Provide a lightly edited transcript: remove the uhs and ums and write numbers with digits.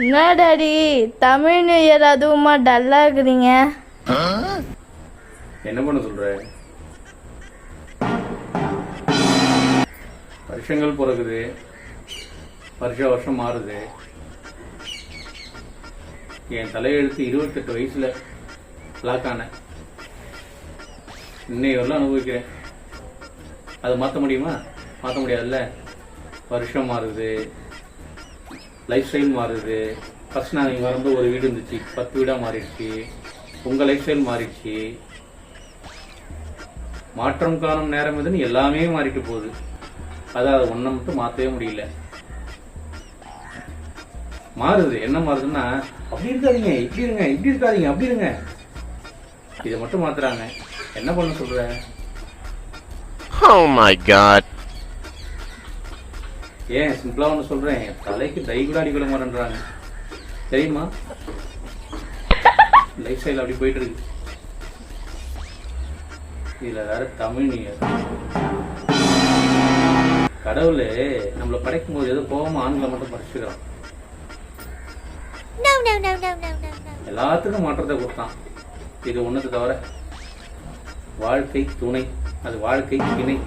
என்ன daddy Tamil new year அதுவுமா டல்லா இருக்கிறீங்க? என்ன பண்ண சொல்ற? வருஷங்கள் பிறகுது, வருஷம் மாறுது. என் தலையெழுத்து 28 வயசுல லாக் ஆனேன். இன்னையெல்லாம் அனுபவிக்கிறேன். அதை மாற்ற முடியுமா? மாற்ற முடியாதுல்ல. வருஷம் மாறுது, லைஃப் ஸ்டைல் மாறுது. ஃபர்ஸ்ட் நான் இங்கே வரும்போது ஒரு வீடு இருந்துச்சு, 10 வீடாக மாறிடுச்சு. உங்கள் லைஃப் ஸ்டைல் மாறிடுச்சு. மாற்றம் காணும் நேரம் எதுன்னு எல்லாமே மாறிட்டு போகுது. அதாவது ஒன்றை மட்டும் மாற்றவே முடியல. மாறுது. என்ன மாறுதுன்னா, அப்படி இருக்காதீங்க, இப்படி இருங்க, இப்படி இருக்காதீங்க, அப்படி இருங்க, இதை மட்டும் மாத்துறாங்க. என்ன பண்ண சொல்ற? Oh my god. ஏன் சிம்பிளா ஒன்று சொல்றேன், தலைக்கு டை கூட அடிக்கல மாறன்றாங்க. தெரியுமா? லைஃப் ஸ்டைல் அப்படி போயிட்டு இருக்கு. இதுல வேற தமிழ் நியூ இயர். கடவுளே நம்மளை படைக்கும் போது ஏதோ கோபமா ஆண்களை மட்டும் படைச்சுக்கிறான். எல்லாத்துக்கும் மாற்றத்தை கொடுத்தான். இது ஒண்ணுக்கு தவிர வாழ்க்கை துணை, அது வாழ்க்கை இணை.